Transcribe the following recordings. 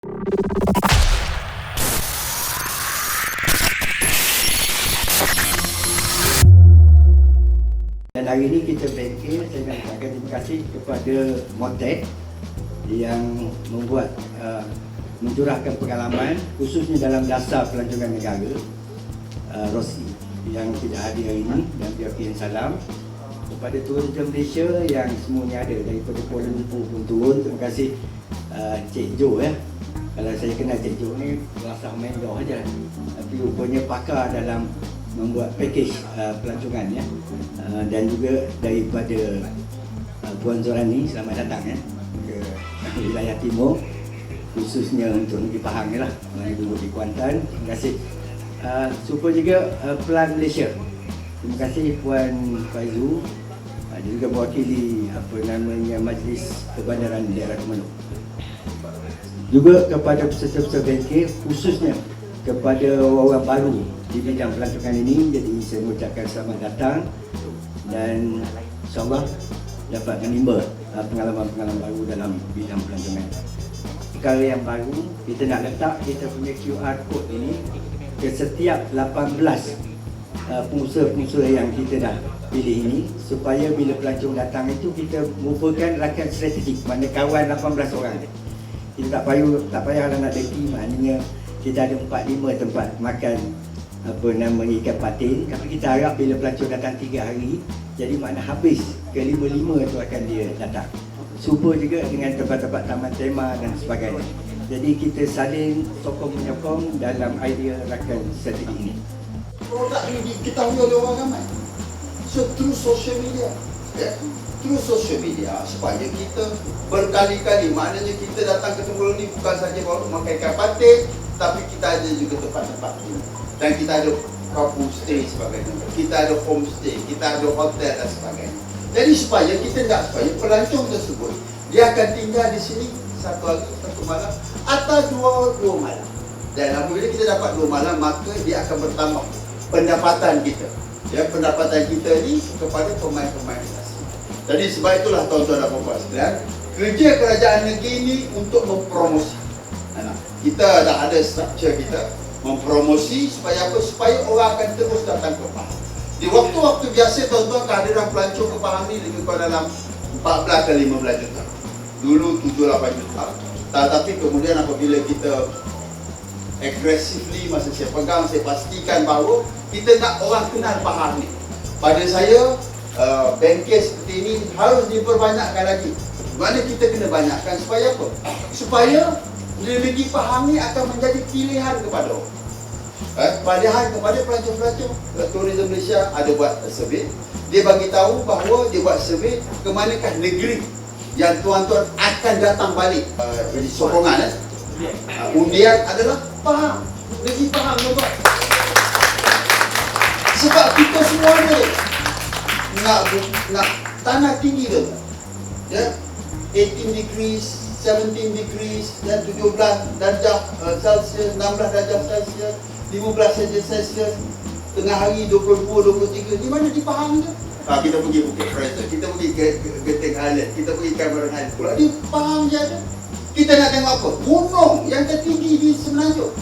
Dan hari ini kita bengkel, saya nak ucapkan terima kasih kepada Motek yang membuat mencurahkan pengalaman khususnya dalam dasar pelancongan negara, Rossi yang tidak hadir hari ini, dan pihak yang salam kepada Tourism Malaysia yang semuanya ada daripada Kuala Lumpur pun turun. Terima kasih Cik Jo ya. Kalau saya kenal Cik Jo ni rasa main jauh aja, tapi rupanya pakar dalam membuat pakej pelancongan ya. Dan juga daripada Puan Zorani, selamat datang ya ke wilayah timur, khususnya untuk Negeri Pahang ni lah, yang duduk di Kuantan. Terima kasih. Super juga Pelan Malaysia. Terima kasih Puan Faizu, dia juga mewakili Majlis Perbandaran Daerah Terengganu. Juga kepada peserta-peserta bengkel, khususnya kepada orang baru di bidang pelancongan ini. Jadi saya mengucapkan selamat datang dan insyaAllah dapat menimba pengalaman-pengalaman baru dalam bidang pelancongan. Perkara yang baru, kita nak letak kita punya QR code ini ke setiap 18 pengusaha-pengusaha yang kita dah pilih ini, supaya bila pelancong datang itu kita merupakan rakan strategik, mana kawan 18 orang. Kita tak payah nak deki, maknanya kita ada 4-5 tempat makan ikan patin, tapi kita harap bila pelancong datang 3 hari, jadi makna habis ke 5-5 tu akan dia datang. Super juga dengan tempat-tempat taman tema dan sebagainya. Jadi kita saling sokong-menyokong dalam idea rakan strategi ini. Produk ini diketahui oleh orang ramai. So through social media, through social media, supaya kita berkali-kali, maknanya kita datang ke Terengganu ni bukan saja baru makan ikan patin, tapi kita ada juga tempat-tempat ini. Dan kita ada kampung stay sebagainya, kita ada homestay, kita ada hotel dan sebagainya. Jadi supaya supaya pelancong tersebut dia akan tinggal di sini satu malam atau dua malam. Dan apabila kita dapat 2 malam, maka dia akan bertambah pendapatan kita. Ya, pendapatan kita ni kepada pemain-pemain asing. Jadi sebab itulah tuan-tuan dan puan-puan sekalian, kerja kerajaan negeri ini untuk mempromosi. Kita dah ada struktur kita mempromosi supaya apa? Supaya orang akan terus datang ke Pahang. Di waktu-waktu biasa tuan-tuan, kehadiran pelancong ke Pahang ni lebih kurang dalam 14 ke 15 juta. Dulu 7-8 juta. Tetapi kemudian apabila kita aggressively, masa saya pegang, saya pastikan bahawa kita nak orang kenal Pahang ni. Pada saya, bengkel seperti ini harus diperbanyakkan lagi. Mana kita kena banyakkan supaya apa? Supaya negeri Pahang ni akan menjadi pilihan kepada orang. Pilihan kepada pelancong-pelancong. Tourism Malaysia ada buat survey. Dia bagi tahu bahawa dia buat survey ke manakah negeri yang tuan-tuan akan datang balik. Jadi sokongan undian adalah Pahang, negeri Pahang, tuan-tuan. Sebab kita semua ni nak tanah tinggi, tuan-tuan. Ya, 18 degrees, 17 degrees dan 17 darjah Celsius, 16 darjah Celsius, 15 darjah Celsius, tengah hari 22, 23. Di mana? Di Pahang je. Kita pergi Bukit Fraser, kita pergi ke Genting Highland, kita pergi Cameron Highland. Pula di Pahang je ada. Kita nak tengok apa? Gunung yang tertinggi di Semenanjung.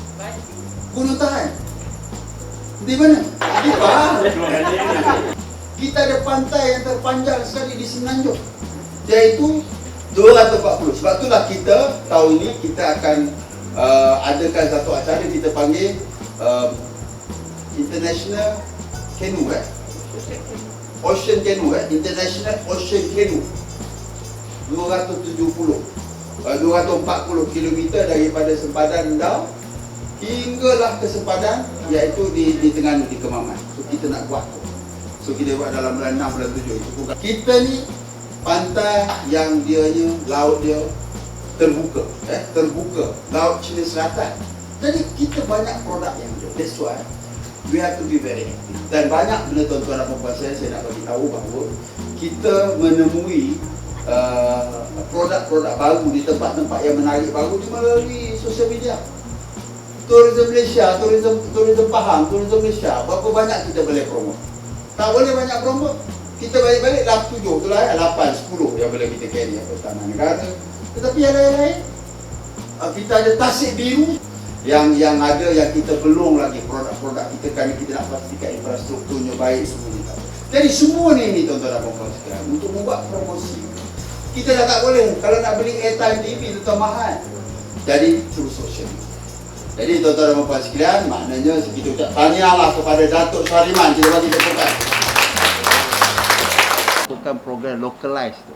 Gunung Tahan. Di mana? Di Pahang. Kita ada pantai yang terpanjang sekali di Semenanjung, iaitu 240. Sebab itulah kita tahun ini kita akan adakan satu acara kita panggil International Canoe, Ocean Canoe, International Ocean Canoe. 240 km daripada sempadan Ndau hinggalah ke sempadan, iaitu di Terengganu, di Kemaman. So kita nak buat. So kita buat dalam bulan 6, bulan 7 itu. Kita ni pantai yang dianya, laut dia terbuka, terbuka, laut Cina Selatan. Jadi kita banyak produk yang ada. That's why we have to be very active. Dan banyak benda tuan-tuan dan puan-puan saya nak bagi tahu bahawa kita menemui produk-produk baru di tempat-tempat yang menarik baru melalui sosial media. Tourism Malaysia, tourism Pahang, tourism Malaysia, berapa banyak kita boleh promote? Tak boleh banyak promote. Kita balik-balik 7 itulah, 8, 10 yang boleh kita carry apa tanah negara. Tetapi yang lain-lain kita ada tasik biru yang ada yang kita belum lagi produk-produk kita kerana kita nak pastikan infrastrukturnya baik semua kita. Jadi semua ni tuan-tuan dan puan-puan sekalian untuk membuat promosi. Kita dah tak boleh kalau nak beli airtime TV tu mahal. Jadi through social media. Jadi tuan-tuan dan puan-puan sekalian, maknanya kita ucap tahniahlah kepada Datuk Suhariman, kita bagi tepukan. Bukan program localized tu.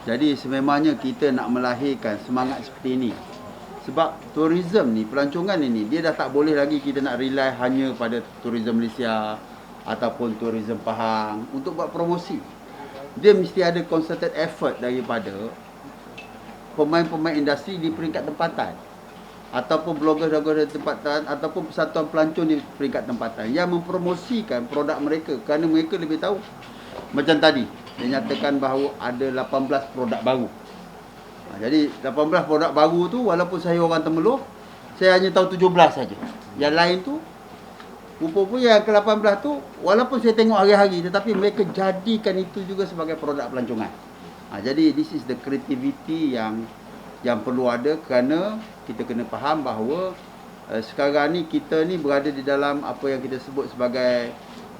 Jadi sememangnya kita nak melahirkan semangat seperti ini. Sebab tourism ni, pelancongan ini, dia dah tak boleh lagi kita nak rely hanya pada tourism Malaysia ataupun tourism Pahang untuk buat promosi. Dia mesti ada concerted effort daripada pemain-pemain industri di peringkat tempatan ataupun blogger-blogger tempatan ataupun persatuan pelancong di peringkat tempatan yang mempromosikan produk mereka kerana mereka lebih tahu. Macam tadi, dia nyatakan bahawa ada 18 produk baru. Jadi 18 produk baru tu walaupun saya orang Temeloh, saya hanya tahu 17 saja. Yang lain tu rupa-rupanya yang ke-18 tu walaupun saya tengok hari-hari tetapi mereka jadikan itu juga sebagai produk pelancongan. Jadi this is the creativity yang perlu ada kerana kita kena faham bahawa sekarang ni kita ni berada di dalam apa yang kita sebut sebagai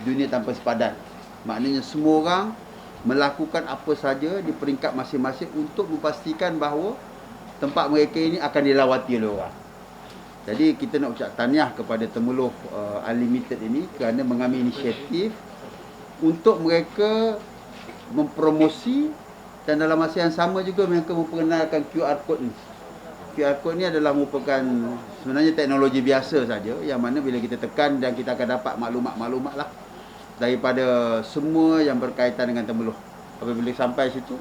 dunia tanpa sepadan. Maknanya semua orang melakukan apa saja di peringkat masing-masing untuk memastikan bahawa tempat mereka ini akan dilawati oleh orang. Jadi kita nak ucap tahniah kepada Temeloh Unlimited ini kerana mengambil inisiatif untuk mereka mempromosi dan dalam masa yang sama juga mereka memperkenalkan QR code ni. QR code ni adalah merupakan sebenarnya teknologi biasa saja yang mana bila kita tekan dan kita akan dapat maklumat-maklumat lah daripada semua yang berkaitan dengan Temeloh. Apabila sampai situ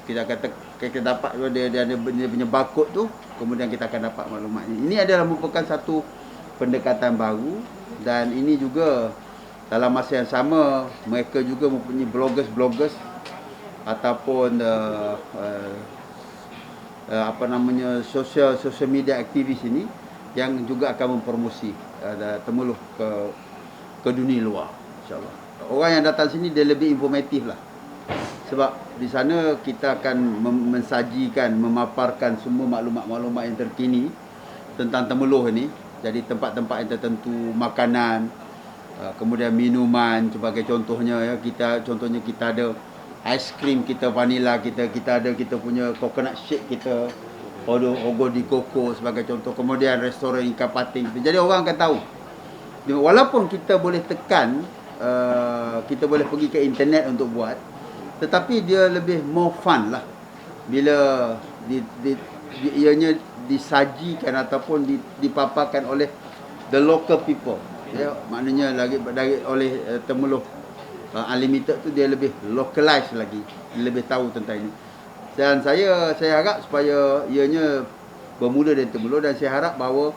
kita akan kita dapat dia punya barcode tu, kemudian kita akan dapat maklumat ini. Ini adalah merupakan satu pendekatan baru dan ini juga dalam masa yang sama mereka juga mempunyai bloggers ataupun social media aktivis ini yang juga akan mempromosi Temeloh ke dunia luar, insya-Allah. Orang yang datang sini dia lebih informatif lah. Sebab di sana kita akan mensajikan, memaparkan semua maklumat-maklumat yang terkini tentang Temeloh ini. Jadi tempat-tempat yang tertentu, makanan, kemudian minuman sebagai contohnya ya, kita ada aiskrim kita, vanila kita ada kita punya coconut shake kita, Ogo di Coco sebagai contoh, kemudian restoran ikan pating. Jadi orang akan tahu. Walaupun kita boleh tekan, kita boleh pergi ke internet untuk buat, tetapi dia lebih more fun lah bila ianya disajikan ataupun dipaparkan oleh the local people. Ya, maknanya dari oleh Temeloh Unlimited tu dia lebih localized lagi, dia lebih tahu tentang ini. Dan saya harap supaya ianya bermula dari Temeloh dan saya harap bahawa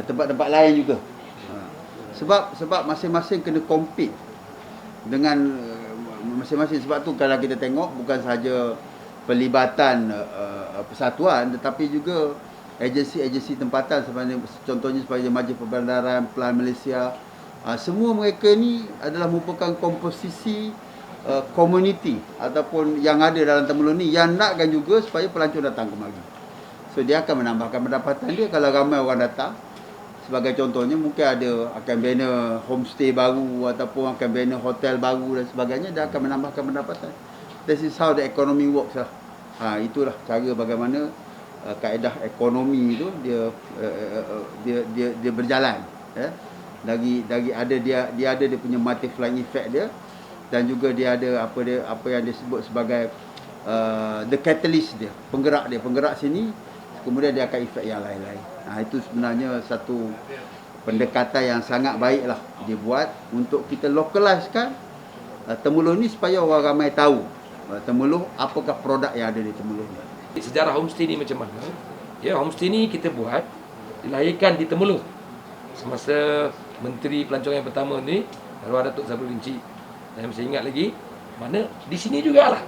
tempat-tempat lain juga. Sebab masing-masing kena compete dengan masing-masing. Sebab tu kalau kita tengok bukan sahaja pelibatan persatuan tetapi juga agensi-agensi tempatan sebenarnya, contohnya sebagai Majlis Perbandaran, Pelan Malaysia, semua mereka ni adalah merupakan komposisi community ataupun yang ada dalam Temeloh ni yang nakkan juga supaya pelancong datang kemari. So dia akan menambahkan pendapatan dia kalau ramai orang datang. Sebagai contohnya mungkin akan bina homestay baru ataupun akan bina hotel baru dan sebagainya, dia akan menambahkan pendapatan. This is how the economy works lah. Itulah cara bagaimana kaedah ekonomi itu dia berjalan. Ya. Dari ada dia ada dia punya multiplying effect dia dan juga dia ada apa yang disebut sebagai the catalyst dia, penggerak sini, kemudian dia akan efek yang lain-lain. Itu sebenarnya satu pendekatan yang sangat baiklah dia buat untuk kita localizekan Temeloh ni supaya orang ramai tahu Temeloh, apakah produk yang ada di Temeloh ni. Sejarah homestay ni macam mana? Ya, homestay ni kita buat dilahirkan di Temeloh semasa Menteri Pelancongan yang pertama ni, Arwah Datuk Sabri Rinci. Saya masih ingat lagi, mana di sini jugalah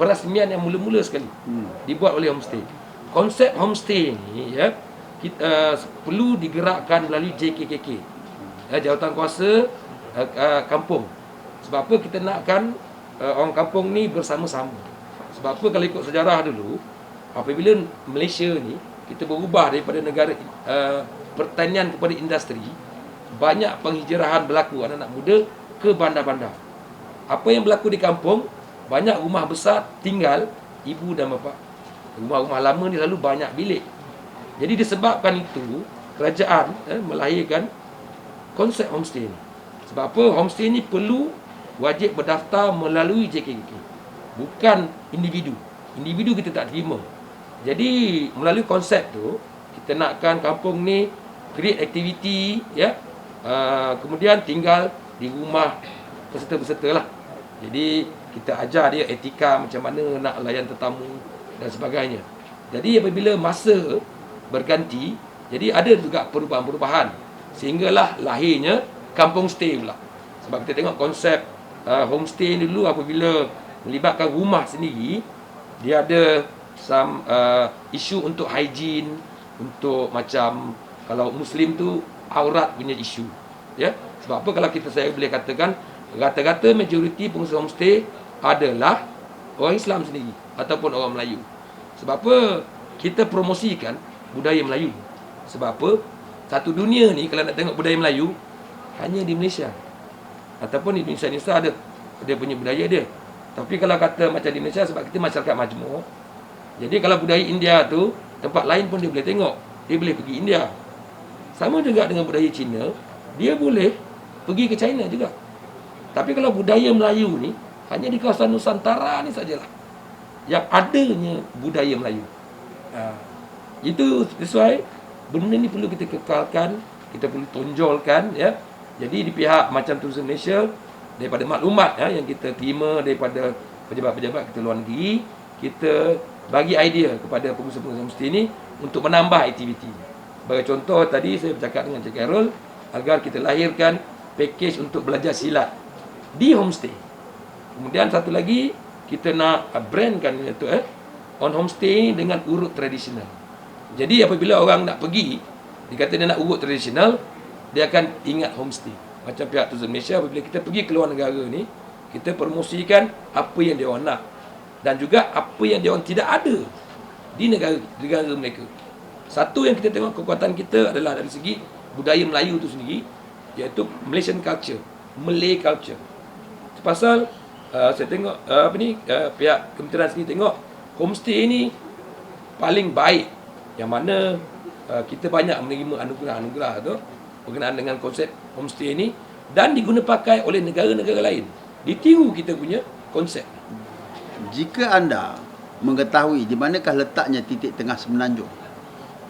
perasmian yang mula-mula sekali dibuat oleh homestay. Konsep homestay ni ya, kita perlu digerakkan melalui JKKK, Jawatan Kuasa Kampung. Sebab apa kita nakkan orang kampung ni bersama-sama. Sebab apa kalau ikut sejarah dulu, apabila Malaysia ni kita berubah daripada negara pertanian kepada industri, banyak penghijrahan berlaku anak-anak muda ke bandar-bandar. Apa yang berlaku di kampung, banyak rumah besar tinggal ibu dan bapa. Rumah-rumah lama ni selalu banyak bilik. Jadi disebabkan itu, kerajaan melahirkan konsep homestay ni. Sebab apa? Homestay ni perlu wajib berdaftar melalui JKK. Bukan individu. Individu kita tak terima. Jadi melalui konsep tu, kita nakkan kampung ni create activity, ya. Kemudian tinggal di rumah peserta-peserta lah. Jadi kita ajar dia etika macam mana nak layan tetamu dan sebagainya. Jadi apabila masa berganti, jadi ada juga perubahan-perubahan, sehinggalah lahirnya kampung stay pula. Sebab kita tengok konsep homestay dulu, apabila melibatkan rumah sendiri, dia ada some isu untuk hygiene, untuk macam kalau Muslim tu aurat punya isu, ya. Sebab apa, kalau saya boleh katakan rata-rata majoriti pengusaha homestay adalah orang Islam sendiri ataupun orang Melayu. Sebab apa kita promosikan budaya Melayu? Sebab apa, satu dunia ni kalau nak tengok budaya Melayu hanya di Malaysia ataupun di Indonesia ada dia punya budaya dia. Tapi kalau kata macam di Malaysia, sebab kita masyarakat majmuk, jadi kalau budaya India tu tempat lain pun dia boleh tengok, dia boleh pergi India. Sama juga dengan budaya Cina, dia boleh pergi ke China juga. Tapi kalau budaya Melayu ni hanya di kawasan Nusantara ni sajalah yang adanya budaya Melayu. Itu sesuai, benda ni perlu kita kekalkan, kita perlu tonjolkan, ya. Jadi di pihak macam Tourism Malaysia, daripada maklumat yang kita terima daripada pejabat-pejabat kita luar negeri, kita bagi idea kepada pengusaha-pengusaha homestay ni untuk menambah aktiviti. Sebagai contoh, tadi saya bercakap dengan Cik Carol agar kita lahirkan pakej untuk belajar silat di homestay. Kemudian satu lagi, kita nak brandkan iaitu on homestay dengan urut tradisional. Jadi apabila orang nak pergi, dia kata dia nak urut tradisional, dia akan ingat homestay. Macam pihak Tourism Malaysia, apabila kita pergi ke luar negara ni, kita promosikan apa yang dia orang nak dan juga apa yang dia orang tidak ada di negara mereka. Satu yang kita tengok kekuatan kita adalah dari segi budaya Melayu tu sendiri, iaitu Malaysian culture, Malay culture. Pasal saya tengok pihak kementerian sendiri tengok homestay ni paling baik, yang mana kita banyak menerima anugerah-anugerah tu berkenaan dengan konsep homestay ni dan diguna pakai oleh negara-negara lain. Ditiru kita punya konsep. Jika anda mengetahui di manakah letaknya titik tengah Semenanjung,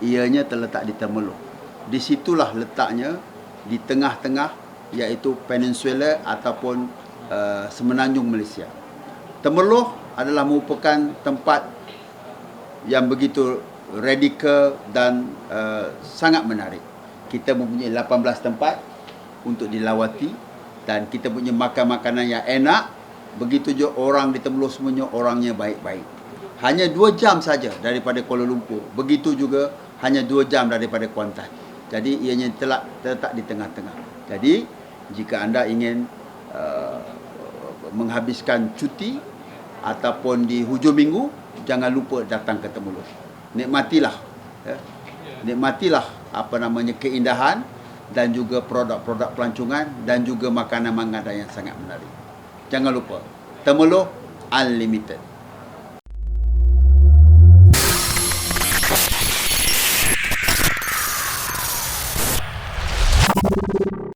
ianya terletak di Temerloh. Di situlah letaknya, di tengah-tengah, iaitu peninsula ataupun Semenanjung Malaysia. Temerloh adalah merupakan tempat yang begitu radikal dan sangat menarik. Kita mempunyai 18 tempat untuk dilawati dan kita punya makan-makanan yang enak. Begitu juga orang di Temerloh semuanya orangnya baik-baik. Hanya 2 jam saja daripada Kuala Lumpur. Begitu juga hanya 2 jam daripada Kuantan. Jadi ianya terletak di tengah-tengah. Jadi jika anda ingin menghabiskan cuti ataupun di hujung minggu, jangan lupa datang ke Temerloh. Nikmatilah, nikmatilah keindahan dan juga produk-produk pelancongan dan juga makanan-makanan yang sangat menarik. Jangan lupa, Temerloh Unlimited.